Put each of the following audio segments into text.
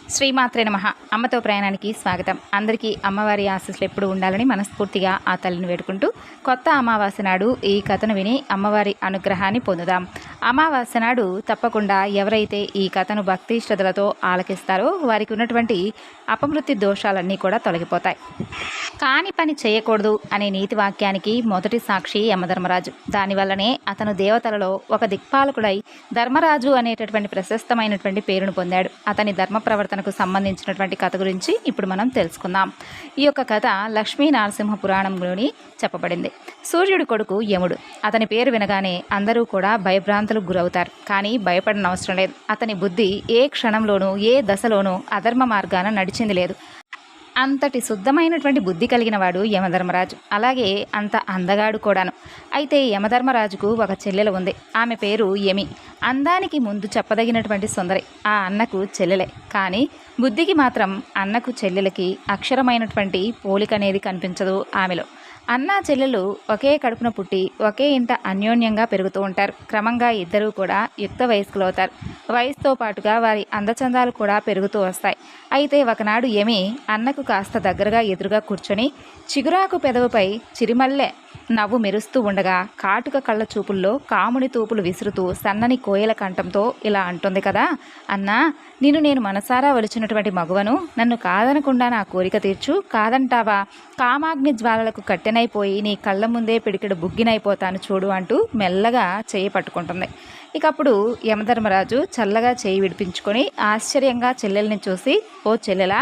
శ్రీమాత్రే నమః. అమ్మతో ప్రయాణానికి స్వాగతం. అందరికీ అమ్మవారి ఆశీస్సులు ఎప్పుడు ఉండాలని మనస్ఫూర్తిగా ఆ తల్లిని వేడుకుంటూ కొత్త అమావాస్య నాడు ఈ కథను విని అమ్మవారి అనుగ్రహాన్ని పొందుదాం. అమావాస్య నాడు తప్పకుండా ఎవరైతే ఈ కథను భక్తి శ్రద్ధలతో ఆలకిస్తారో వారికి ఉన్నటువంటి అపమృత్యు దోషాలన్నీ కూడా తొలగిపోతాయి. కాని పని చేయకూడదు అనే నీతి వాక్యానికి మొదటి సాక్షి యమధర్మరాజు. దానివల్లనే అతను దేవతలలో ఒక దిక్పాలకుడై ధర్మరాజు అనేటటువంటి ప్రశస్తమైనటువంటి పేరును పొందాడు. అతని ధర్మ ప్రవర్తనకు సంబంధించినటువంటి కథ గురించి ఇప్పుడు మనం తెలుసుకుందాం. ఈ యొక్క కథ లక్ష్మీ నరసింహ పురాణంలోని చెప్పబడింది. సూర్యుడి కొడుకు యముడు. అతని పేరు వినగానే అందరూ కూడా భయభ్రాంతులకు గురవుతారు. కానీ భయపడనవసరం అవసరం లేదు. అతని బుద్ధి ఏ క్షణంలోనూ ఏ దశలోనూ అధర్మ మార్గాన నడిచింది లేదు. అంతటి శుద్ధమైనటువంటి బుద్ధి కలిగిన వాడు యమధర్మరాజు. అలాగే అంత అందగాడు కూడాను. అయితే యమధర్మరాజుకు ఒక చెల్లెలు ఉంది. ఆమె పేరు యమి. అందానికి ముందు చెప్పదగినటువంటి సుందరి. ఆ అన్నకు చెల్లెలే. కానీ బుద్ధికి మాత్రం అన్నకు చెల్లెలకి అక్షరమైనటువంటి పోలిక అనేది కనిపించదు ఆమెలో. అన్నా చెల్లెలు ఒకే కడుపున పుట్టి ఒకే ఇంట అన్యోన్యంగా పెరుగుతూ ఉంటారు. క్రమంగా ఇద్దరూ కూడా యుక్త వయస్కులు అవుతారు. వయసుతో పాటుగా వారి అందచందాలు కూడా పెరుగుతూ వస్తాయి. అయితే ఒకనాడు యమి అన్నకు కాస్త దగ్గరగా ఎదురుగా కూర్చొని చిగురాకు పెదవుపై చిరిమల్లె నవ్వు మెరుస్తూ ఉండగా కాటుక కళ్ళ చూపుల్లో కాముని తూపులు విసురుతూ సన్నని కోయల కంఠంతో ఇలా అంటుంది కదా, అన్నా, నేను మనసారా వలిచినటువంటి మగువను నన్ను కాదనకుండా నా కోరిక తీర్చు. కాదంటావా? కామాగ్ని జ్వాలలకు కట్టెనైపోయి నీ కళ్ళ ముందే పిడికిడు బుగ్గినైపోతాను చూడు అంటూ మెల్లగా చేయి పట్టుకుంటుంది. ఇకప్పుడు యమధర్మరాజు చల్లగా చేయి విడిపించుకొని ఆశ్చర్యంగా చెల్లెల్ని చూసి, ఓ చెల్లెలా,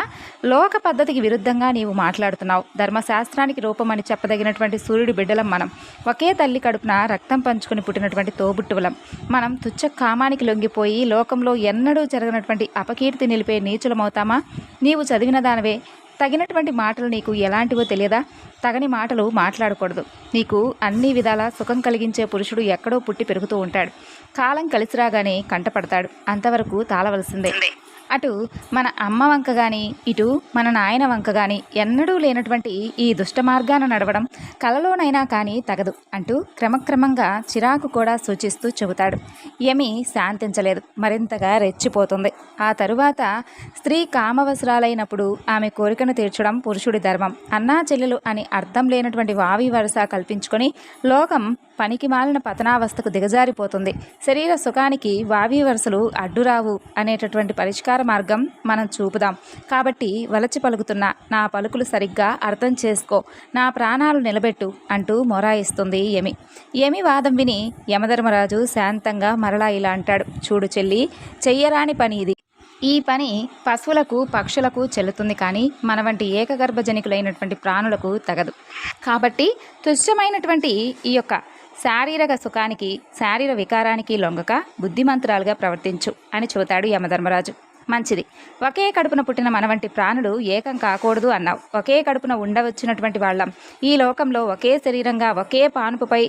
లోక పద్ధతికి విరుద్ధంగా నీవు మాట్లాడుతున్నావు. ధర్మశాస్త్రానికి రూపమని చెప్పదగినటువంటి సూర్యుడి బిడ్డలం మనం. ఒకే తల్లి కడుపున రక్తం పంచుకొని పుట్టినటువంటి తోబుట్టువులం మనం. తుచ్చ కామానికి లొంగిపోయి లోకంలో ఎన్నడూ జరగనటువంటి అపకీర్తి నిలిపే నీచులమవుతామా? నీవు చదివిన దానవే. తగినటువంటి మాటలు నీకు ఎలాంటివో తెలియదా? తగని మాటలు మాట్లాడకూడదు. నీకు అన్ని విధాల సుఖం కలిగించే పురుషుడు ఎక్కడో పుట్టి పెరుగుతూ ఉంటాడు. కాలం కలిసి రాగానే కంటపడతాడు. అంతవరకు తాళవలసిందే. అటు మన అమ్మ వంక కానీ ఇటు మన నాయన వంక కానీ ఎన్నడూ లేనటువంటి ఈ దుష్ట మార్గాన నడవడం కలలోనైనా కానీ తగదు అంటూ క్రమక్రమంగా చిరాకు కూడా సూచిస్తూ చెబుతాడు. యమి శాంతించలేదు. మరింతగా రెచ్చిపోతుంది. ఆ తరువాత స్త్రీ కామవసరాలైనప్పుడు ఆమె కోరికను తీర్చడం పురుషుడి ధర్మం. అన్నా చెల్లెలు అని అర్థం లేనటువంటి వావి వరుస కల్పించుకొని లోకం పనికి మాలిన పతనావస్థకు దిగజారిపోతుంది. శరీర సుఖానికి వావి వరుసలు అడ్డురావు అనేటటువంటి పరిష్కార మార్గం మనం చూపుదాం. కాబట్టి వలచి పలుకుతున్న నా పలుకులు సరిగ్గా అర్థం చేసుకో, నా ప్రాణాలు నిలబెట్టు అంటూ మొరాయిస్తుంది యమి. యమి వాదం విని యమధర్మరాజు శాంతంగా మరలా ఇలా అంటాడు. చూడు చెల్లి, చెయ్యరాని పని ఇది. ఈ పని పశువులకు పక్షులకు చెల్లుతుంది, కానీ మన వంటి ఏకగర్భజనికులైనటువంటి ప్రాణులకు తగదు. కాబట్టి తుచ్చమైనటువంటి ఈ యొక్క శారీరక సుఖానికి శారీర వికారానికి లొంగక బుద్ధిమంతురాలుగా ప్రవర్తించు అని చెబుతాడు యమధర్మరాజు. మంచిది. ఒకే కడుపున పుట్టిన మన వంటి ప్రాణులు ఏకం కాకూడదు అన్నావు. ఒకే కడుపున ఉండవచ్చినటువంటి వాళ్ళం ఈ లోకంలో ఒకే శరీరంగా ఒకే పానుపుపై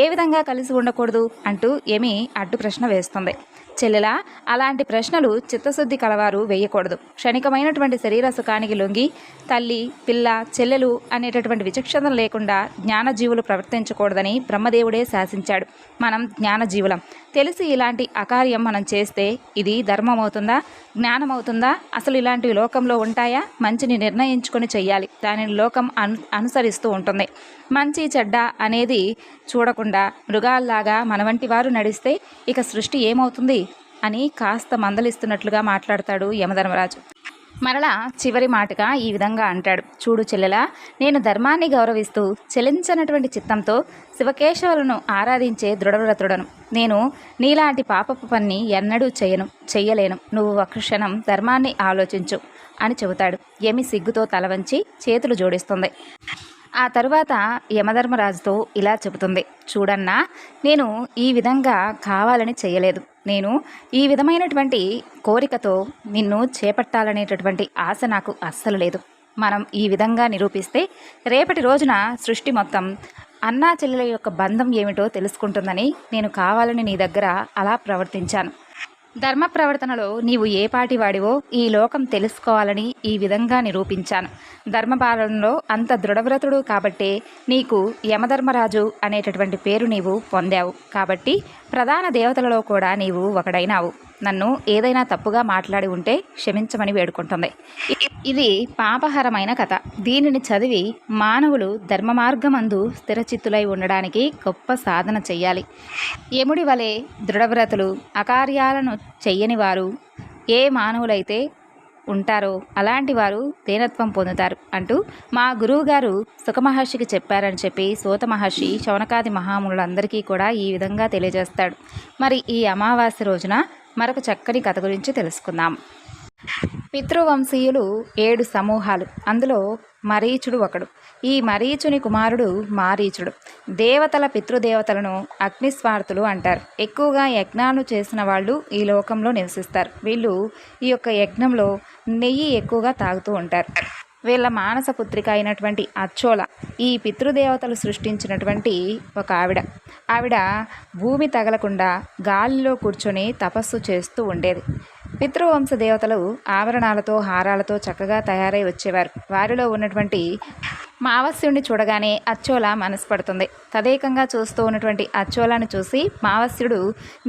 ఏ విధంగా కలిసి ఉండకూడదు అంటూ ఏమీ అడ్డు ప్రశ్న వేస్తుంది. చెల్లెలా, అలాంటి ప్రశ్నలు చిత్తశుద్ధి కలవారు వేయకూడదు. క్షణికమైనటువంటి శరీర సుఖానికి లొంగి తల్లి, పిల్ల, చెల్లెలు అనేటటువంటి విచక్షణ లేకుండా జ్ఞానజీవులు ప్రవర్తించకూడదని బ్రహ్మదేవుడే శాసించాడు. మనం జ్ఞానజీవులం. తెలిసి ఇలాంటి అకార్యం మనం చేస్తే ఇది ధర్మం అవుతుందా? జ్ఞానం అవుతుందా? అసలు ఇలాంటివి లోకంలో ఉంటాయా? మంచిని నిర్ణయించుకొని చెయ్యాలి. దానిని లోకం అనుసరిస్తూ ఉంటుంది. మంచి చెడ్డ అనేది చూడకుండా మృగాల్లాగా మన వంటి వారు నడిస్తే ఇక సృష్టి ఏమవుతుంది అని కాస్త మందలిస్తున్నట్లుగా మాట్లాడతాడు యమధర్మరాజు. మరలా చివరి మాటగా ఈ విధంగా అంటాడు. చూడు చెల్లెలా, నేను ధర్మాన్ని గౌరవిస్తూ చెలించనటువంటి చిత్తంతో శివకేశవులను ఆరాధించే దృఢవ్రతుడను. నేను నీలాంటి పాపపు పని ఎన్నడూ చెయ్యలేను. నువ్వు ఒక క్షణం ధర్మాన్ని ఆలోచించు అని చెబుతాడు. యమి సిగ్గుతో తల వంచి చేతులు జోడిస్తుంది. ఆ తరువాత యమధర్మరాజుతో ఇలా చెబుతుంది. చూడన్నా, నేను ఈ విధంగా కావాలని చేయలేదు. నేను ఈ విధమైనటువంటి కోరికతో నిన్ను చేపట్టాలనేటటువంటి ఆశ నాకు అస్సలు లేదు. మనం ఈ విధంగా నిరూపిస్తే రేపటి రోజున సృష్టి మొత్తం అన్నా చెల్లెల యొక్క బంధం ఏమిటో తెలుసుకుంటుందని నేను కావాలని నీ దగ్గర అలా ప్రవర్తించాను. ధర్మ ప్రవర్తనలో నీవు ఏ పాటి వాడివో ఈ లోకం తెలుసుకోవాలని ఈ విధంగా నిరూపించాను. ధర్మపాలనలో అంత దృఢవ్రతుడు కాబట్టే నీకు యమధర్మరాజు అనేటటువంటి పేరు నీవు పొందావు. కాబట్టి ప్రధాన దేవతలలో కూడా నీవు ఒకడైనావు. నన్ను ఏదైనా తప్పుగా మాట్లాడి ఉంటే క్షమించమని వేడుకుంటుంది. ఇది పాపహరమైన కథ. దీనిని చదివి మానవులు ధర్మ మార్గమందు స్థిరచిత్తులై ఉండడానికి గొప్ప సాధన చెయ్యాలి. యముడి వలె దృఢవ్రతులు, అకార్యాలను చెయ్యని వారు ఏ మానవులైతే ఉంటారో అలాంటి వారు దీనత్వం పొందుతారు అంటూ మా గురువుగారు సుఖమహర్షికి చెప్పారని చెప్పి సూత మహర్షి శౌనకాది మహామునులందరికీ కూడా ఈ విధంగా తెలియజేస్తాడు. మరి ఈ అమావాస్య రోజున మరొక చక్కని కథ గురించి తెలుసుకుందాం. పితృవంశీయులు 7 సమూహాలు. అందులో మరీచుడు ఒకడు. ఈ మరీచుని కుమారుడు మారీచుడు. దేవతల పితృదేవతలను అగ్నిస్వార్థులు అంటారు. ఎక్కువగా యజ్ఞాలు చేసిన వాళ్ళు ఈ లోకంలో నివసిస్తారు. వీళ్ళు ఈ యొక్క యజ్ఞంలో నెయ్యి ఎక్కువగా తాగుతూ ఉంటారు. వీళ్ళ మానస పుత్రిక అయినటువంటి అచ్చోల ఈ పితృదేవతలు సృష్టించినటువంటి ఒక ఆవిడ భూమి తగలకుండా గాలిలో కూర్చొని తపస్సు చేస్తూ ఉండేది. పితృవంశ దేవతలు ఆభరణాలతో హారాలతో చక్కగా తయారై వచ్చేవారు. వారిలో ఉన్నటువంటి మావస్యుడిని చూడగానే అచ్చోల మనసు పడుతుంది. తదేకంగా చూస్తూ ఉన్నటువంటి అచ్చోలాను చూసి మావస్యుడు,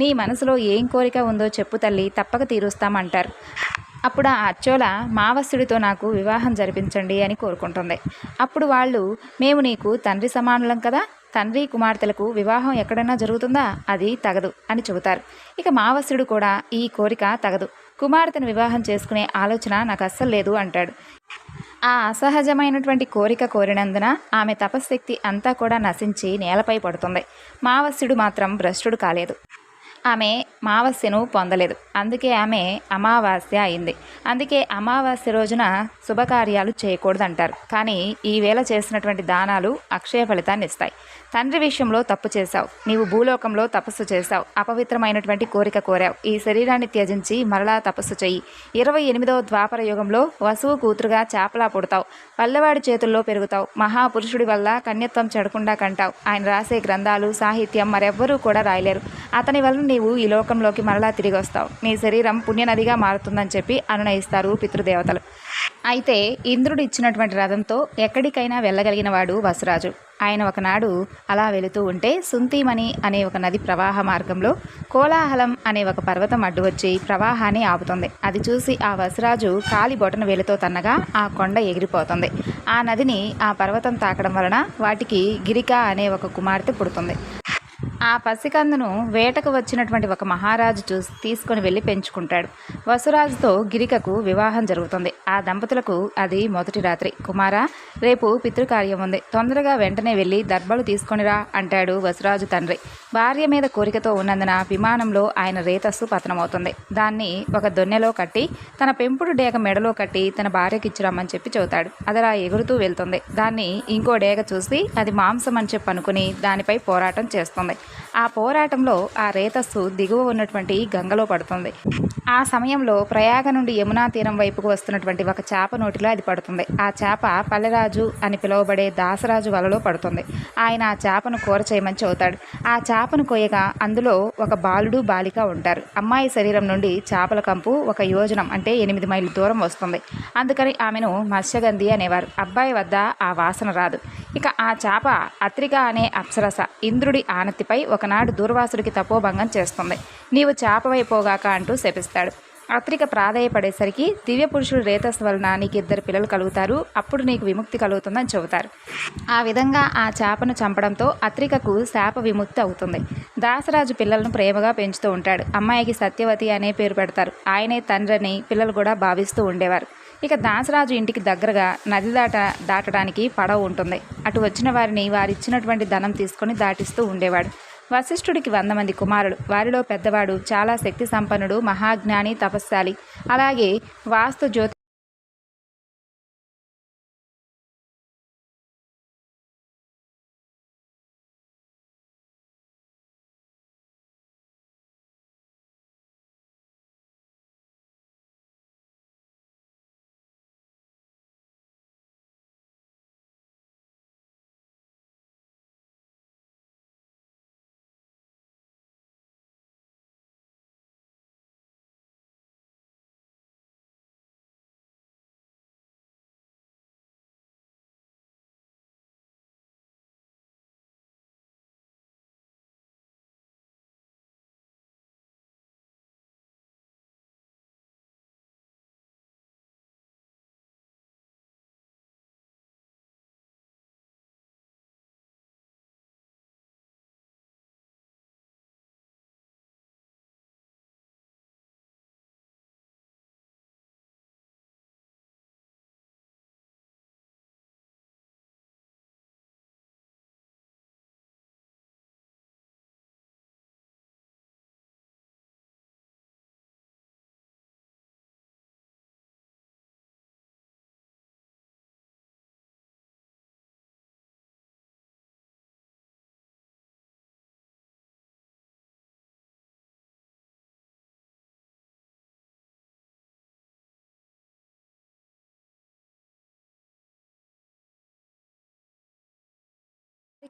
నీ మనసులో ఏం కోరిక ఉందో చెప్పు తల్లి, తప్పక తీరుస్తామంటారు. అప్పుడు ఆ అచ్చోల మావస్యుడితో నాకు వివాహం జరిపించండి అని కోరుకుంటుంది. అప్పుడు వాళ్ళు, మేము నీకు తండ్రి సమానులం కదా, తండ్రి కుమార్తెలకు వివాహం ఎక్కడైనా జరుగుతుందా, అది తగదు అని చెబుతారు. ఇక మావస్యుడు కూడా ఈ కోరిక తగదు, కుమార్తెను వివాహం చేసుకునే ఆలోచన నాకు అస్సలు లేదు అంటాడు. ఆ అసహజమైనటువంటి కోరిక కోరినందున ఆమె తపశ్శక్తి అంతా కూడా నశించి నేలపై పడుతుంది. మావస్యుడు మాత్రం భ్రష్టుడు కాలేదు. ఆమె మావస్యను పొందలేదు. అందుకే ఆమె అమావాస్య అయింది. అందుకే అమావాస్య రోజున శుభకార్యాలు చేయకూడదంటారు. కానీ ఈవేళ చేసినటువంటి దానాలు అక్షయ ఫలితాన్ని ఇస్తాయి. తండ్రి విషయంలో తప్పు చేశావు, నీవు భూలోకంలో తపస్సు చేశావు, అపవిత్రమైనటువంటి కోరిక కోరావు, ఈ శరీరాన్ని త్యజించి మరలా తపస్సు చెయ్యి. 28వ ద్వాపర యుగంలో వసువు కూతురుగా చేపలా పుడతావు, పల్లెవాడి చేతుల్లో పెరుగుతావు, మహాపురుషుడి వల్ల కన్యత్వం చెడకుండా కంటావు. ఆయన రాసే గ్రంథాలు సాహిత్యం మరెవ్వరూ కూడా రాయలేరు. అతని వలన నీవు ఈ లోకంలోకి మరలా తిరిగి వస్తావు. నీ శరీరం పుణ్యనదిగా మారుతుందని చెప్పి అనునయిస్తారు పితృదేవతలు. అయితే ఇంద్రుడు ఇచ్చినటువంటి రథంతో ఎక్కడికైనా వెళ్ళగలిగిన వాడు వసురాజు. ఆయన ఒకనాడు అలా వెళుతూ ఉంటే సుంతీమణి అనే ఒక నది ప్రవాహ మార్గంలో కోలాహలం అనే ఒక పర్వతం అడ్డు వచ్చి ప్రవాహాన్ని ఆపుతుంది. అది చూసి ఆ వసురాజు కాలి బొటన వేలుతో తన్నగా ఆ కొండ ఎగిరిపోతుంది. ఆ నదిని ఆ పర్వతం తాకడం వలన వాటికి గిరిక అనే ఒక కుమార్తె పుడుతుంది. ఆ పసికందును వేటకు వచ్చినటువంటి ఒక మహారాజు చూసి తీసుకొని వెళ్ళి పెంచుకుంటాడు. వసురాజుతో గిరికకు వివాహం జరుగుతుంది. ఆ దంపతులకు అది మొదటి రాత్రి. కుమారా, రేపు పితృకార్యం ఉంది, తొందరగా వెంటనే వెళ్ళి దర్భలు తీసుకొనిరా అంటాడు వసురాజు తండ్రి. భార్య మీద కోరికతో ఉన్నందున విమానంలో ఆయన రేతస్సు పతనమవుతుంది. దాన్ని ఒక దొన్నెలో కట్టి తన పెంపుడు డేగ మెడలో కట్టి తన భార్యకి ఇచ్చిరమ్మని చెప్పి చెబుతాడు. అదలా ఎగురుతూ వెళ్తుంది. దాన్ని ఇంకో డేగ చూసి అది మాంసం అని చెప్పి అనుకుని దానిపై పోరాటం చేస్తుంది. ఆ పోరాటంలో ఆ రేతస్సు దిగువ ఉన్నటువంటి గంగలో పడుతుంది. ఆ సమయంలో ప్రయాగ నుండి యమునా తీరం వైపుకు వస్తున్నటువంటి ఒక చేప నోటిలో అది పడుతుంది. ఆ చేప పల్లెరాజు అని పిలువబడే దాసరాజు వలలో పడుతుంది. ఆయన ఆ చేపను కూర చేయమని చెబుతాడు. ఆ చేపను కోయగా అందులో ఒక బాలుడు బాలిక ఉంటారు. అమ్మాయి శరీరం నుండి చేపల కంపు 1 యోజనం అంటే 8 మైళ్ళ దూరం వస్తుంది. అందుకని ఆమెను మత్స్యగంధి అనేవారు. అబ్బాయి వద్ద ఆ వాసన రాదు. ఇక ఆ చేప అత్రిక అనే అప్సరస ఇంద్రుడి ఆనతిపై ఒకనాడు దూర్వాసుడికి తపోభంగం చేస్తుంది. నీవు చేపవైపోగాక అంటూ శపిస్తాడు. అత్రిక ప్రాధేయపడేసరికి దివ్య పురుషుడు రేతస్సు వలన నీకు 2 పిల్లలు కలుగుతారు, అప్పుడు నీకు విముక్తి కలుగుతుందని చెబుతారు. ఆ విధంగా ఆ చేపను చంపడంతో అత్రికకు శాప విముక్తి అవుతుంది. దాసరాజు పిల్లలను ప్రేమగా పెంచుతూ ఉంటాడు. అమ్మాయికి సత్యవతి అనే పేరు పెడతారు. ఆయనే తండ్రిని పిల్లలు కూడా భావిస్తూ ఉండేవారు. ఇక దాసరాజు ఇంటికి దగ్గరగా నది దాటడానికి పడవ ఉంటుంది. అటు వచ్చిన వారిని వారిచ్చినటువంటి ధనం తీసుకొని దాటిస్తూ ఉండేవాడు. వశిష్ఠుడికి 100 మంది కుమారులు. వారిలో పెద్దవాడు చాలా శక్తి సంపన్నుడు, మహాజ్ఞాని, తపస్శాలి. అలాగే వాస్తు జ్యోతి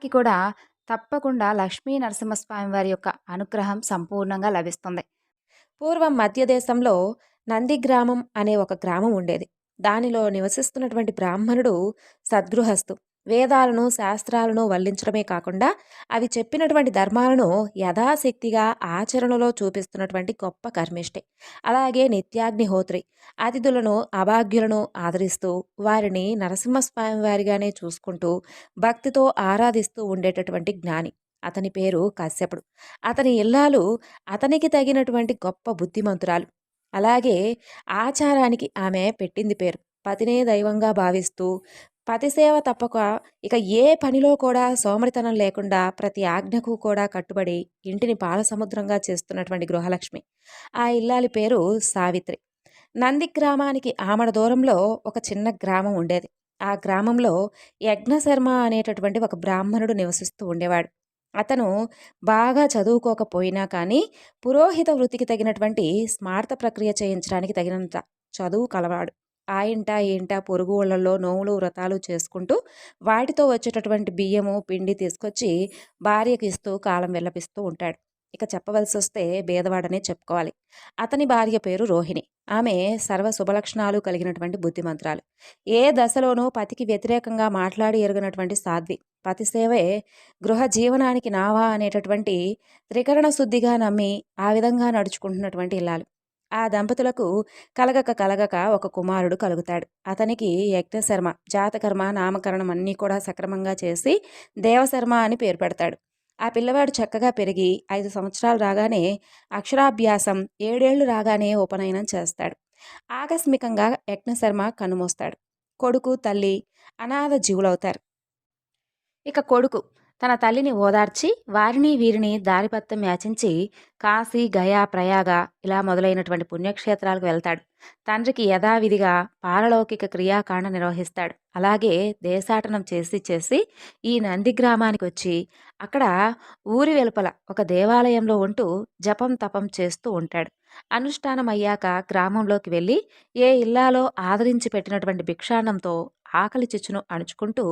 వారికి కూడా తప్పకుండా లక్ష్మీ నరసింహస్వామి వారి యొక్క అనుగ్రహం సంపూర్ణంగా లభిస్తుంది. పూర్వం మధ్యదేశంలో నందిగ్రామం అనే ఒక గ్రామం ఉండేది. దానిలో నివసిస్తున్నటువంటి బ్రాహ్మణుడు సద్గృహస్థు. వేదాలను, శాస్త్రాలను వల్లించడమే కాకుండా అవి చెప్పినటువంటి ధర్మాలను యథాశక్తిగా ఆచరణలో చూపిస్తున్నటువంటి గొప్ప కర్మిష్టి. అలాగే నిత్యాగ్నిహోత్రి. అతిథులను, అభాగ్యులను ఆదరిస్తూ వారిని నరసింహస్వామి వారిగానే చూసుకుంటూ భక్తితో ఆరాధిస్తూ ఉండేటటువంటి జ్ఞాని. అతని పేరు కశ్యపుడు. అతని ఇల్లాలు అతనికి తగినటువంటి గొప్ప బుద్ధిమంతురాలు. అలాగే ఆచారానికి ఆమె పెట్టింది పేరు. పతినే దైవంగా భావిస్తూ పతిసేవ తప్పక ఇక ఏ పనిలో కూడా సోమరితనం లేకుండా ప్రతి ఆజ్ఞకు కూడా కట్టుబడి ఇంటిని పాలసముద్రంగా చేస్తున్నటువంటి గృహలక్ష్మి. ఆ ఇల్లాలి పేరు సావిత్రి. నంది గ్రామానికి ఆమడ దూరంలో ఒక చిన్న గ్రామం ఉండేది. ఆ గ్రామంలో యజ్ఞశర్మ అనేటటువంటి ఒక బ్రాహ్మణుడు నివసిస్తూ ఉండేవాడు. అతను బాగా చదువుకోకపోయినా కానీ పురోహిత వృత్తికి తగినటువంటి స్మార్త ప్రక్రియ చేయించడానికి తగినంత చదువు కలవాడు. ఆ ఇంట ఈ ఇంట పొరుగు ఊళ్ళల్లో నోములు వ్రతాలు చేసుకుంటూ వాటితో వచ్చేటటువంటి బియ్యము పిండి తీసుకొచ్చి భార్యకి ఇస్తూ కాలం వెళ్ళపిస్తూ ఉంటాడు. ఇక చెప్పవలసి వస్తే బేదవాడనే చెప్పుకోవాలి. అతని భార్య పేరు రోహిణి. ఆమె సర్వ శుభలక్షణాలు కలిగినటువంటి బుద్ధిమంతురాలు. ఏ దశలోనూ పతికి వ్యతిరేకంగా మాట్లాడి ఎరుగనటువంటి సాధ్వి. పతి సేవే గృహ జీవనానికి నావా అనేటటువంటి త్రికరణ శుద్ధిగా నమ్మి ఆ విధంగా నడుచుకుంటున్నటువంటి ఇల్లాలు. ఆ దంపతులకు కలగక కలగక ఒక కుమారుడు కలుగుతాడు. అతనికి యజ్ఞశర్మ జాతకర్మ నామకరణం అన్నీ కూడా సక్రమంగా చేసి దేవశర్మ అని పేరు పెడతాడు. ఆ పిల్లవాడు చక్కగా పెరిగి 5 సంవత్సరాలు రాగానే అక్షరాభ్యాసం, 7 ఏళ్లు రాగానే ఉపనయనం చేస్తాడు. ఆకస్మికంగా యజ్ఞశర్మ కన్నుమూస్తాడు. కొడుకు, తల్లి అనాథ జీవులవుతారు. ఇక కొడుకు తన తల్లిని ఓదార్చి వారిని వీరిని దారిపత్తం యాచించి కాశీ, గయా, ప్రయాగ ఇలా మొదలైనటువంటి పుణ్యక్షేత్రాలకు వెళ్తాడు. తండ్రికి యథావిధిగా పారలౌకిక క్రియాకాండ నిర్వహిస్తాడు. అలాగే దేశాటనం చేసి చేసి ఈ నంది గ్రామానికి వచ్చి అక్కడ ఊరి వెలుపల ఒక దేవాలయంలో ఉంటూ జపం తపం చేస్తూ ఉంటాడు. అనుష్ఠానం అయ్యాక గ్రామంలోకి వెళ్ళి ఏ ఇల్లాలో ఆదరించి పెట్టినటువంటి భిక్షాన్నంతో ఆకలి చిచ్చును అణుచుకుంటూ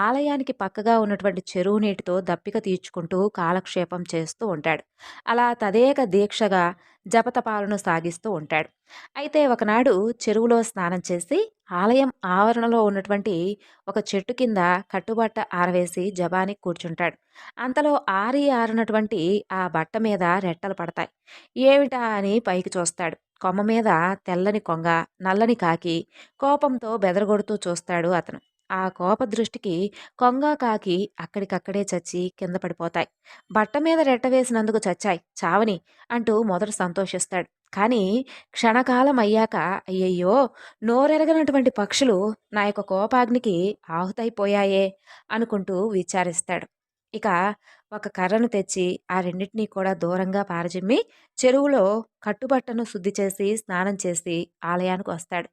ఆలయానికి పక్కగా ఉన్నటువంటి చెరువు నీటితో దప్పిక తీర్చుకుంటూ కాలక్షేపం చేస్తూ ఉంటాడు. అలా తదేక దీక్షగా జపతపాలను సాగిస్తూ ఉంటాడు. అయితే ఒకనాడు చెరువులో స్నానం చేసి ఆలయం ఆవరణలో ఉన్నటువంటి ఒక చెట్టు కింద కట్టుబట్ట ఆరవేసి జపానికి కూర్చుంటాడు. అంతలో ఆరినటువంటి ఆ బట్ట మీద రెట్టలు పడతాయి. ఏమిటా అని పైకి చూస్తాడు. కొమ్మ మీద తెల్లని కొంగ, నల్లని కాకి కోపంతో బెదరగొడుతూ చూస్తాడు అతను. ఆ కోప దృష్టికి కొంగ, కాకి అక్కడికక్కడే చచ్చి కింద పడిపోతాయి. బట్ట మీద రెట్ట వేసినందుకు చచ్చాయి, చావని అంటూ మొదట సంతోషిస్తాడు. కానీ క్షణకాలం అయ్యాక అయ్యయ్యో, నోరెరగనటువంటి పక్షులు నా యొక్క కోపాగ్నికి ఆహుతైపోయాయే అనుకుంటూ విచారిస్తాడు. ఇక ఒక కర్రను తెచ్చి ఆ రెండింటినీ కూడా దూరంగా పారజిమ్మి చెరువులో కట్టుబట్టను శుద్ధి చేసి స్నానం చేసి ఆలయానికి వస్తాడు.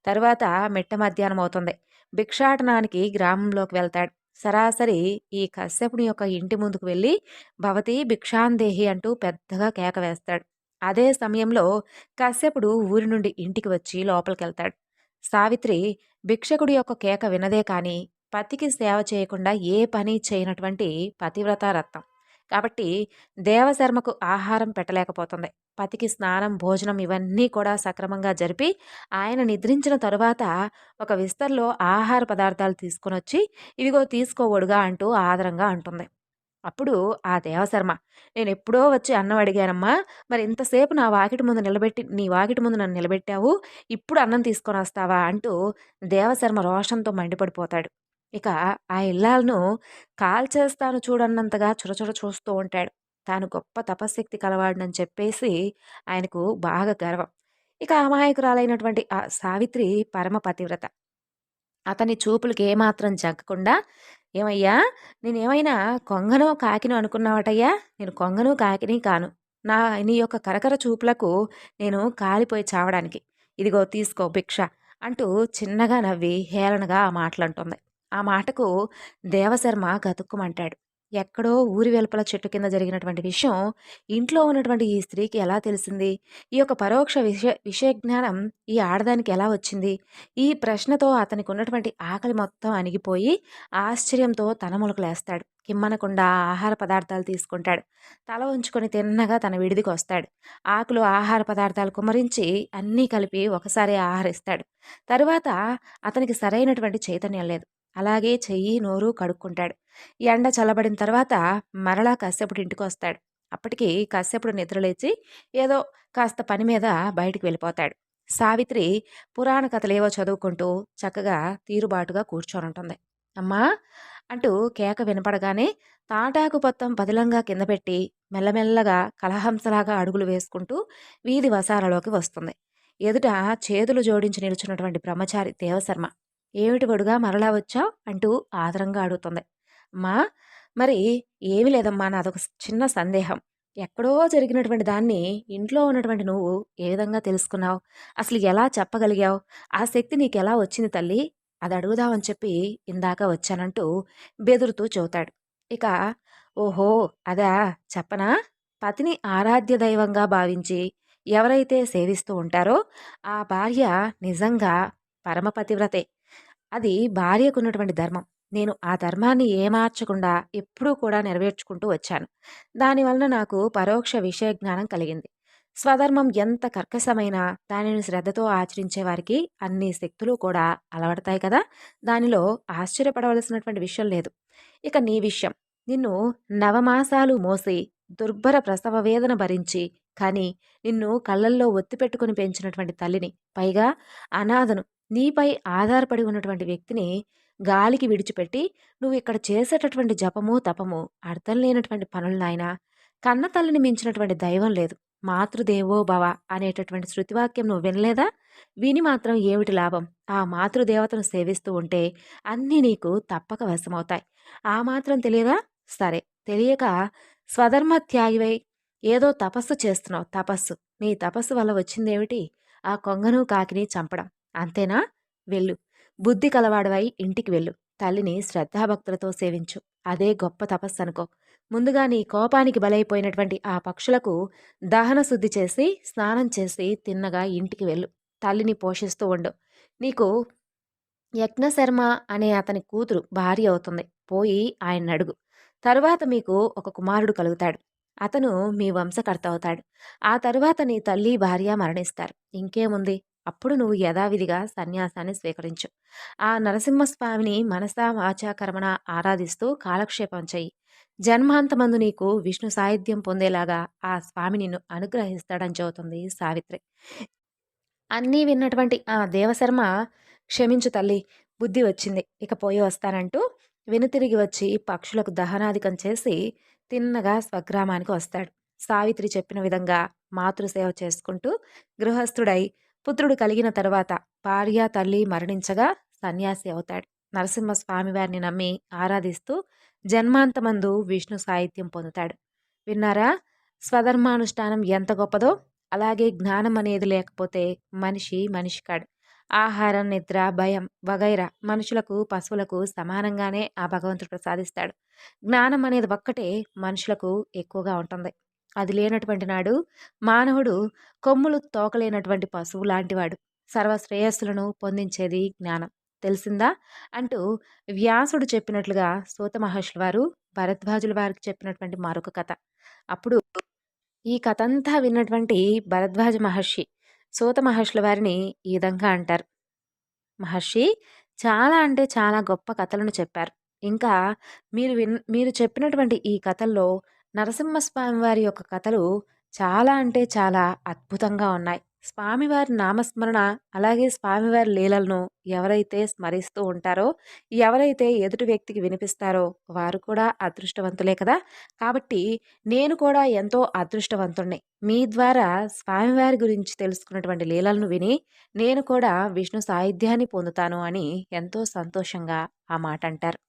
తరువాత మిట్ట మధ్యాహ్నం అవుతుంది. భిక్షాటనానికి గ్రామంలోకి వెళ్తాడు. సరాసరి ఈ కశ్యపుని యొక్క ఇంటి ముందుకు వెళ్ళి భవతి భిక్షాందేహి అంటూ పెద్దగా కేక వేస్తాడు. అదే సమయంలో కశ్యపుడు ఊరి నుండి ఇంటికి వచ్చి లోపలికెళ్తాడు. సావిత్రి భిక్షకుడి యొక్క కేక వినదే కాని పతికి సేవ చేయకుండా ఏ పని చేయనటువంటి పతివ్రత రత్నం. కాబట్టి దేవశర్మకు ఆహారం పెట్టలేకపోతుంది. పతికి స్నానం, భోజనం ఇవన్నీ కూడా సక్రమంగా జరిపి ఆయన నిద్రించిన తరువాత ఒక విస్తర్లో ఆహార పదార్థాలు తీసుకొనొచ్చి ఇవిగో తీసుకోవడుగా అంటూ ఆదరంగా అంటుంది. అప్పుడు ఆ దేవశర్మ, నేనెప్పుడో వచ్చి అన్నం అడిగానమ్మా, మరి ఇంతసేపు నీ వాకిటి ముందు నన్ను నిలబెట్టావు, ఇప్పుడు అన్నం తీసుకొనొస్తావా అంటూ దేవశర్మ రోషంతో మండిపడిపోతాడు. ఇక ఆ ఇల్లాలను కాల్చేస్తాను చూడన్నంతగా చురచుర చూస్తూ ఉంటాడు. తాను గొప్ప తపశ్శక్తి కలవాడినని చెప్పేసి ఆయనకు బాగా గర్వం. ఇక అమాయకురాలైనటువంటి ఆ సావిత్రి పరమ పతివ్రత. అతని చూపులకి ఏమాత్రం జగ్గకుండా, ఏమయ్యా, నేనేమైనా కొంగనో కాకినో అనుకున్నావటయ్యా? నేను కొంగను కాకిని కాను. నీ యొక్క కరకర చూపులకు నేను కాలిపోయి చావడానికి. ఇదిగో తీసుకో భిక్ష అంటూ చిన్నగా నవ్వి హేళనగా ఆ మాటలంటుంది. ఆ మాటకు దేవశర్మ గతుక్కుమంటాడు. ఎక్కడో ఊరి వెలుపల చెట్టు కింద జరిగినటువంటి విషయం ఇంట్లో ఉన్నటువంటి ఈ స్త్రీకి ఎలా తెలిసింది? ఈ యొక్క పరోక్ష విషయ జ్ఞానం ఈ ఆడదానికి ఎలా వచ్చింది? ఈ ప్రశ్నతో అతనికి ఉన్నటువంటి ఆకలి మొత్తం అణిగిపోయి ఆశ్చర్యంతో తలమునకలేస్తాడు. కిమ్మనకుండా ఆహార పదార్థాలు తీసుకుంటాడు. తల ఉంచుకొని తిన్నగా తన విడిదికొస్తాడు. ఆకులు ఆహార పదార్థాలు కుమ్మరించి అన్నీ కలిపి ఒకసారి ఆహరిస్తాడు. తరువాత అతనికి సరైనటువంటి చైతన్యం లేదు. అలాగే చెయ్యి, నోరు కడుక్కుంటాడు. ఎండ చల్లబడిన తర్వాత మరలా కాసేపటి ఇంటికొస్తాడు. అప్పటికి కాసేపుడు నిద్రలేచి ఏదో కాస్త పని మీద బయటికి వెళ్ళిపోతాడు. సావిత్రి పురాణ కథలేవో చదువుకుంటూ చక్కగా తీరుబాటుగా కూర్చొనుంటుంది. అమ్మా అంటూ కేక వినపడగానే తాటాకు పత్తం పదిలంగా కింద పెట్టి మెల్లమెల్లగా కలహంసలాగా అడుగులు వేసుకుంటూ వీధి వసారలోకి వస్తుంది. ఎదుట చేతులు జోడించి నిల్చున్నటువంటి బ్రహ్మచారి దేవశర్మ. ఏమిటి వడుగా మరలా వచ్చావు అంటూ ఆదరంగా అడుగుతుంది. అమ్మా మరి ఏమీ లేదమ్మా, నాదొక చిన్న సందేహం. ఎక్కడో జరిగినటువంటి దాన్ని ఇంట్లో ఉన్నటువంటి నువ్వు ఏ విధంగా తెలుసుకున్నావు? అసలు ఎలా చెప్పగలిగావు? ఆ శక్తి నీకెలా వచ్చింది తల్లి? అది అడుగుదామని చెప్పి ఇందాక వచ్చానంటూ బెదురుతూ చెబుతాడు. ఇక ఓహో అదా, చెప్పనా? పతిని ఆరాధ్య దైవంగా భావించి ఎవరైతే సేవిస్తూ ఉంటారో ఆ భార్య నిజంగా పరమపతివ్రతే. అది భార్యకున్నటువంటి ధర్మం. నేను ఆ ధర్మాన్ని ఏమార్చకుండా ఎప్పుడూ కూడా నెరవేర్చుకుంటూ వచ్చాను. దానివలన నాకు పరోక్ష విషయ జ్ఞానం కలిగింది. స్వధర్మం ఎంత కర్కశమైనా దానిని శ్రద్ధతో ఆచరించే వారికి అన్ని శక్తులు కూడా అలవడతాయి కదా! దానిలో ఆశ్చర్యపడవలసినటువంటి విషయం లేదు. ఇక నీ విషయం. నిన్ను నవమాసాలు మోసి దుర్భర ప్రసవ వేదన భరించి కానీ నిన్ను కళ్ళల్లో ఒత్తి పెట్టుకుని పెంచినటువంటి తల్లిని, పైగా అనాథను, నీపై ఆధారపడి ఉన్నటువంటి వ్యక్తిని గాలికి విడిచిపెట్టి నువ్వు ఇక్కడ చేసేటటువంటి జపము తపము అర్థం లేనటువంటి పనులు నాయనా. కన్న తల్లిని మించినటువంటి దైవం లేదు. మాతృదేవో భవ అనేటటువంటి శృతివాక్యం నువ్వు వినలేదా? విని మాత్రం ఏమిటి లాభం? ఆ మాతృదేవతను సేవిస్తూ ఉంటే అన్నీ నీకు తప్పక వశమవుతాయి. ఆ మాత్రం తెలియదా? సరే, తెలియక స్వధర్మ త్యాగివై ఏదో తపస్సు చేస్తున్నావు. తపస్సు, నీ తపస్సు వల్ల వచ్చిందేమిటి? ఆ కొంగను కాకిని చంపడం, అంతేనా? వెళ్ళు, బుద్ధి కలవాడవై ఇంటికి వెళ్ళు. తల్లిని శ్రద్ధాభక్తులతో సేవించు. అదే గొప్ప తపస్సు అనుకో. ముందుగా నీ కోపానికి బలైపోయినటువంటి ఆ పక్షులకు దహన శుద్ధి చేసి స్నానం చేసి తిన్నగా ఇంటికి వెళ్ళు. తల్లిని పోషిస్తూ ఉండు. నీకు యజ్ఞశర్మ అనే అతని కూతురు భార్య అవుతుంది. పోయి ఆయన్ని అడుగు. తరువాత మీకు ఒక కుమారుడు కలుగుతాడు. అతను మీ వంశకర్త అవుతాడు. ఆ తరువాత నీ తల్లి భార్య మరణిస్తారు. ఇంకేముంది? అప్పుడు నువ్వు యథావిధిగా సన్యాసాన్ని స్వీకరించు. ఆ నరసింహస్వామిని మనసా వాచా కర్మణ ఆరాధిస్తూ కాలక్షేపం చెయ్యి. జన్మాంతమందు నీకు విష్ణు సాయుధ్యం పొందేలాగా ఆ స్వామి నిన్ను అనుగ్రహిస్తాడని చెబుతుంది సావిత్రి. అన్నీ విన్నటువంటి ఆ దేవశర్మ, క్షమించు తల్లి, బుద్ధి వచ్చింది, ఇక పోయి వస్తానంటూ వెనుతిరిగి వచ్చి పక్షులకు దహనాదికం చేసి తిన్నగా స్వగ్రామానికి వస్తాడు. సావిత్రి చెప్పిన విధంగా మాతృసేవ చేసుకుంటూ గృహస్థుడై పుత్రుడు కలిగిన తరువాత భార్య తల్లి మరణించగా సన్యాసి అవుతాడు. నరసింహస్వామి వారిని నమ్మి ఆరాధిస్తూ జన్మాంతమందు విష్ణు సాహిత్యం పొందుతాడు. విన్నారా? స్వధర్మానుష్ఠానం ఎంత గొప్పదో! అలాగే జ్ఞానం అనేది లేకపోతే మనిషి మనిషి కాడు. ఆహారం, నిద్ర, భయం వగైరా మనుషులకు పశువులకు సమానంగానే ఆ భగవంతుడు ప్రసాదిస్తాడు. జ్ఞానం అనేది ఒక్కటే మనుషులకు ఎక్కువగా ఉంటుంది. అది లేనటువంటి నాడు మానవుడు కొమ్ములు తోకలేనటువంటి పశువు లాంటివాడు. సర్వశ్రేయస్సులను పొందించేది జ్ఞానం. తెలిసిందా అంటూ వ్యాసుడు చెప్పినట్లుగా సూత మహర్షుల వారు భరద్వాజుల వారికి చెప్పినటువంటి మరొక కథ. అప్పుడు ఈ కథంతా విన్నటువంటి భరద్వాజ మహర్షి సూత మహర్షుల వారిని ఈ విధంగా అంటారు. మహర్షి, చాలా అంటే చాలా గొప్ప కథలను చెప్పారు. ఇంకా మీరు చెప్పినటువంటి ఈ కథల్లో నరసింహస్వామి వారి యొక్క కథలు చాలా అంటే చాలా అద్భుతంగా ఉన్నాయి. స్వామివారి నామస్మరణ అలాగే స్వామివారి లీలలను ఎవరైతే స్మరిస్తూ ఉంటారో, ఎవరైతే ఎదుటి వ్యక్తికి వినిపిస్తారో వారు కూడా అదృష్టవంతులే కదా! కాబట్టి నేను కూడా ఎంతో అదృష్టవంతుణ్ణి. మీ ద్వారా స్వామివారి గురించి తెలుసుకున్నటువంటి లీలలను విని నేను కూడా విష్ణు సాయుధ్యాన్ని పొందుతాను అని ఎంతో సంతోషంగా ఆ మాట అంటారు.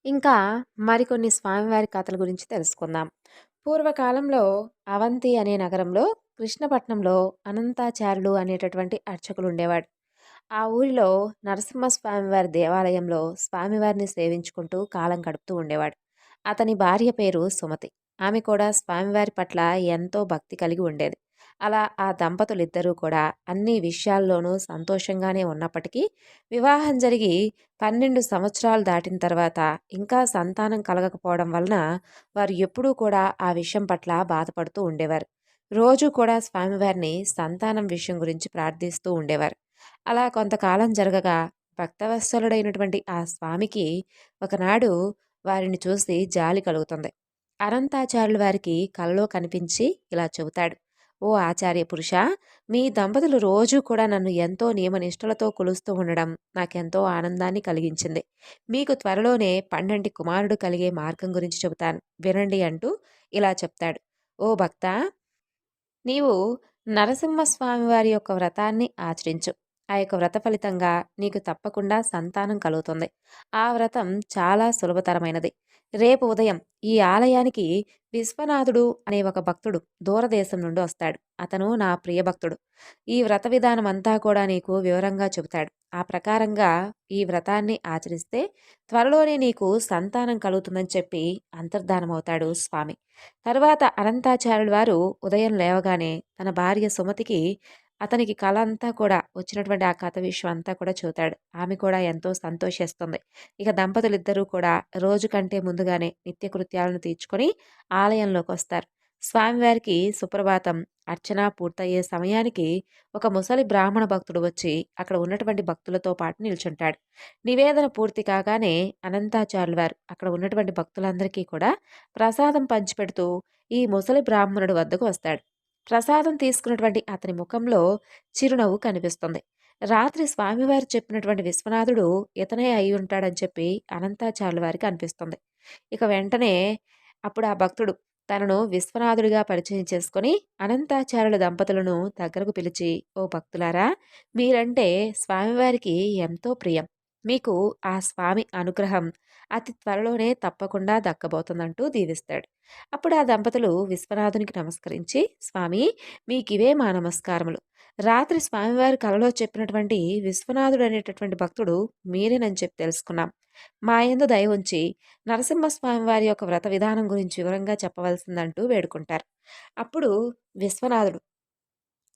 ఇంకా మరికొన్ని స్వామివారి కథల గురించి తెలుసుకుందాం. పూర్వకాలంలో అవంతి అనే నగరంలో కృష్ణపట్నంలో అనంతాచార్యులు అనేటటువంటి అర్చకులు ఉండేవాడు. ఆ ఊరిలో నరసింహస్వామివారి దేవాలయంలో స్వామివారిని సేవించుకుంటూ కాలం గడుపుతూ ఉండేవాడు. అతని భార్య పేరు సుమతి. ఆమె కూడా స్వామివారి పట్ల ఎంతో భక్తి కలిగి ఉండేది. అలా ఆ దంపతులిద్దరూ కూడా అన్ని విషయాల్లోనూ సంతోషంగానే ఉన్నప్పటికీ, వివాహం జరిగి 12 సంవత్సరాలు దాటిన తర్వాత ఇంకా సంతానం కలగకపోవడం వలన వారు ఎప్పుడూ కూడా ఆ విషయం పట్ల బాధపడుతూ ఉండేవారు. రోజూ కూడా స్వామివారిని సంతానం విషయం గురించి ప్రార్థిస్తూ ఉండేవారు. అలా కొంతకాలం జరగగా భక్తవత్సలుడైనటువంటి ఆ స్వామికి ఒకనాడు వారిని చూసి జాలి కలుగుతుంది. అనంతాచార్యుల వారికి కలలో కనిపించి ఇలా చెబుతాడు. "ఓ ఆచార్య పురుషా! మీ దంపతులు రోజూ కూడా నన్ను ఎంతో నియమనిష్టలతో కొలుస్తూ ఉండడం నాకెంతో ఆనందాన్ని కలిగించింది. మీకు త్వరలోనే పండంటి కుమారుడు కలిగే మార్గం గురించి చెబుతాను వినండి" అంటూ ఇలా చెప్తాడు. "ఓ భక్తా! నీవు నరసింహస్వామి వారి యొక్క వ్రతాన్ని ఆచరించు. ఆ యొక్క వ్రత ఫలితంగా నీకు తప్పకుండా సంతానం కలుగుతుంది. ఆ వ్రతం చాలా సులభతరమైనది. రేపు ఉదయం ఈ ఆలయానికి విశ్వనాథుడు అనే ఒక భక్తుడు దూరదేశం నుండి వస్తాడు. అతను నా ప్రియ భక్తుడు. ఈ వ్రత విధానం అంతా కూడా నీకు వివరంగా చెబుతాడు. ఆ ప్రకారంగా ఈ వ్రతాన్ని ఆచరిస్తే త్వరలోనే నీకు సంతానం కలుగుతుందని చెప్పి అంతర్ధానమవుతాడు స్వామి. తరువాత అనంతాచార్యుల వారు ఉదయం లేవగానే తన భార్య సుమతికి అతనికి కల అంతా కూడా వచ్చినటువంటి ఆ కథ విషయం అంతా కూడా చెబుతాడు. ఆమె కూడా ఎంతో సంతోషిస్తుంది. ఇక దంపతులిద్దరూ కూడా రోజు కంటే ముందుగానే నిత్యకృత్యాలను తీర్చుకొని ఆలయంలోకొస్తారు. స్వామివారికి సుప్రభాతం అర్చన పూర్తయ్యే సమయానికి ఒక ముసలి బ్రాహ్మణ భక్తుడు వచ్చి అక్కడ ఉన్నటువంటి భక్తులతో పాటు నిల్చుంటాడు. నివేదన పూర్తి కాగానే అనంతాచార్యుల వారు అక్కడ ఉన్నటువంటి భక్తులందరికీ కూడా ప్రసాదం పంచిపెడుతూ ఈ ముసలి బ్రాహ్మణుడి వద్దకు వస్తాడు. ప్రసాదం తీసుకున్నటువంటి అతని ముఖంలో చిరునవ్వు కనిపిస్తుంది. రాత్రి స్వామివారు చెప్పినటువంటి విశ్వనాథుడు ఇతనే అయి ఉంటాడని చెప్పి అనంతాచార్యుల వారికి అనిపిస్తుంది. ఇక వెంటనే అప్పుడు ఆ భక్తుడు తనను విశ్వనాథుడిగా పరిచయం చేసుకొని అనంతాచార్యుల దంపతులను దగ్గరకు పిలిచి, "ఓ భక్తులారా! మీరంటే స్వామివారికి ఎంతో ప్రియం. మీకు ఆ స్వామి అనుగ్రహం అతి త్వరలోనే తప్పకుండా దక్కబోతుందంటూ దీవిస్తాడు. అప్పుడు ఆ దంపతులు విశ్వనాథునికి నమస్కరించి, "స్వామి, మీకివే మా నమస్కారములు. రాత్రి స్వామివారి కలలో చెప్పినటువంటి విశ్వనాథుడు అనేటటువంటి భక్తుడు మీరేనని చెప్పి తెలుసుకున్నాం. మా యందు దయ ఉంచి నరసింహస్వామి వారి యొక్క వ్రత విధానం గురించి వివరంగా చెప్పవలసిందంటూ వేడుకుంటారు. అప్పుడు విశ్వనాథుడు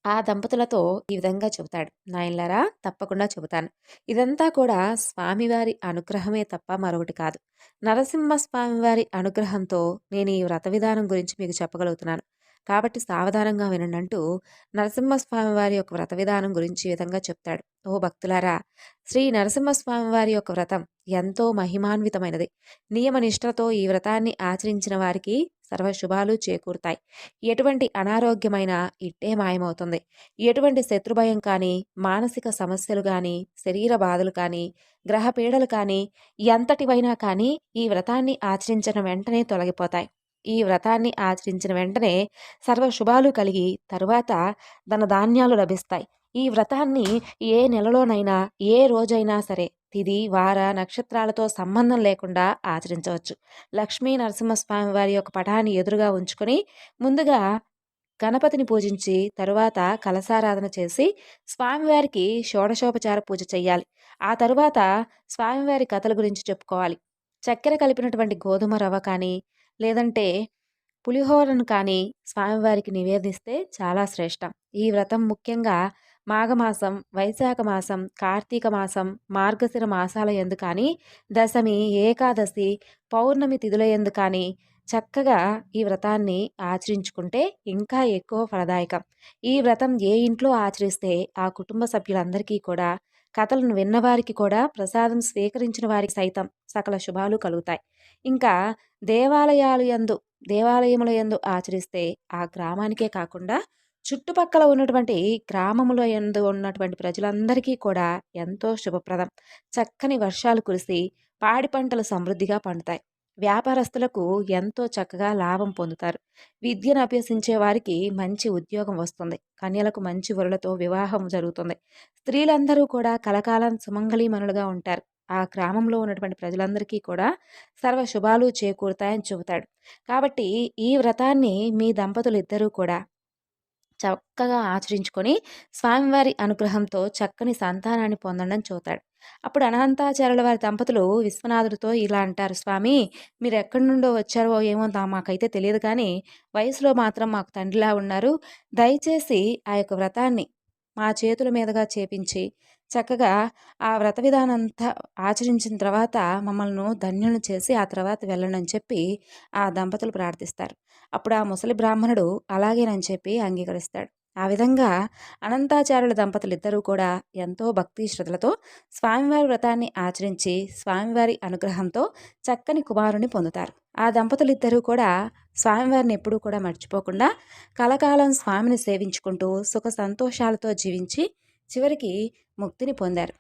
ఆ దంపతులతో ఈ విధంగా చెబుతాడు. నాయనలారా, తప్పకుండా చెబుతాను. ఇదంతా కూడా స్వామివారి అనుగ్రహమే తప్ప మరొకటి కాదు. నరసింహ స్వామివారి అనుగ్రహంతో నేను ఈ వ్రత విధానం గురించి మీకు చెప్పగలుగుతున్నాను. కాబట్టి సావధానంగా వినండంటూ నరసింహస్వామి వారి యొక్క వ్రత విధానం గురించి ఈ విధంగా చెప్తాడు. ఓ భక్తులారా! శ్రీ నరసింహస్వామి వారి యొక్క వ్రతం ఎంతో మహిమాన్వితమైనది. నియమ నిష్ఠతో ఈ వ్రతాన్ని ఆచరించిన వారికి సర్వశుభాలు చేకూరుతాయి. ఎటువంటి అనారోగ్యమైన ఇట్టే మాయమవుతుంది. ఎటువంటి శత్రుభయం కానీ, మానసిక సమస్యలు కానీ, శరీర బాధలు కానీ, గ్రహ పీడలు కానీ, ఎంతటివైనా కానీ ఈ వ్రతాన్ని ఆచరించిన వెంటనే తొలగిపోతాయి. ఈ వ్రతాన్ని ఆచరించిన వెంటనే సర్వశుభాలు కలిగి తరువాత ధనధాన్యాలు లభిస్తాయి. ఈ వ్రతాన్ని ఏ నెలలోనైనా, ఏ రోజైనా సరే తిథి, వార, నక్షత్రాలతో సంబంధం లేకుండా ఆచరించవచ్చు. లక్ష్మీ నరసింహస్వామి వారి యొక్క పటాన్ని ఎదురుగా ఉంచుకొని ముందుగా గణపతిని పూజించి తరువాత కలశారాధన చేసి స్వామివారికి షోడశోపచార పూజ చెయ్యాలి. ఆ తరువాత స్వామివారి కథల గురించి చెప్పుకోవాలి. చక్కెర కలిపినటువంటి గోధుమ రవ్వ కానీ, లేదంటే పులిహోరను కానీ స్వామివారికి నివేదిస్తే చాలా శ్రేష్టం. ఈ వ్రతం ముఖ్యంగా మాఘమాసం, వైశాఖ మాసం, కార్తీక మాసం, మార్గశిర మాసాల యందు కానీ, దశమి, ఏకాదశి, పౌర్ణమి తిథుల యందు కానీ చక్కగా ఈ వ్రతాన్ని ఆచరించుకుంటే ఇంకా ఎక్కువ ఫలదాయకం. ఈ వ్రతం ఏ ఇంట్లో ఆచరిస్తే ఆ కుటుంబ సభ్యులందరికీ కూడా, కథలను విన్నవారికి కూడా, ప్రసాదం స్వీకరించిన వారికి సైతం సకల శుభాలు కలుగుతాయి. ఇంకా దేవాలయముల యందు ఆచరిస్తే ఆ గ్రామానికే కాకుండా చుట్టుపక్కల ఉన్నటువంటి గ్రామముల యందు ఉన్నటువంటి ప్రజలందరికీ కూడా ఎంతో శుభప్రదం. చక్కని వర్షాలు కురిసి పాడి పంటలు సమృద్ధిగా పండుతాయి. వ్యాపారస్తులకు ఎంతో చక్కగా లాభం పొందుతారు. విద్యను అభ్యసించే వారికి మంచి ఉద్యోగం వస్తుంది. కన్యలకు మంచి వరులతో వివాహం జరుగుతుంది. స్త్రీలందరూ కూడా కలకాలం సుమంగళీమణులుగా ఉంటారు. ఆ గ్రామంలో ఉన్నటువంటి ప్రజలందరికీ కూడా సర్వ శుభాలు చేకూరుతాయని చెబుతాడు. కాబట్టి ఈ వ్రతాన్ని మీ దంపతులిద్దరూ కూడా చక్కగా ఆచరించుకొని స్వామివారి అనుగ్రహంతో చక్కని సంతానాన్ని పొందండి అని చెబుతాడు. అప్పుడు అనంతాచార్యుల వారి దంపతులు విశ్వనాథుడితో ఇలా అంటారు, స్వామి మీరు ఎక్కడి నుండో వచ్చారో ఏమో మాకైతే తెలియదు కానీ వయసులో మాత్రం మాకు తండ్రిలా ఉన్నారు. దయచేసి ఆ యొక్క వ్రతాన్ని మా చేతుల మీదుగా చేపించి చక్కగా ఆ వ్రత విధానంతా ఆచరించిన తర్వాత మమ్మల్ని ధన్యులను చేసి ఆ తర్వాత వెళ్ళండి అని చెప్పి ఆ దంపతులు ప్రార్థిస్తారు. అప్పుడు ఆ ముసలి బ్రాహ్మణుడు అలాగేనని చెప్పి అంగీకరిస్తాడు. ఆ విధంగా అనంతాచార్యుల దంపతులిద్దరూ కూడా ఎంతో భక్తి శ్రద్ధలతో స్వామివారి వ్రతాన్ని ఆచరించి స్వామివారి అనుగ్రహంతో చక్కని కుమారుని పొందుతారు. ఆ దంపతులిద్దరూ కూడా స్వామివారిని ఎప్పుడూ కూడా మర్చిపోకుండా కలకాలం స్వామిని సేవించుకుంటూ సుఖ సంతోషాలతో జీవించి చివరికి ముక్తిని పొందారు.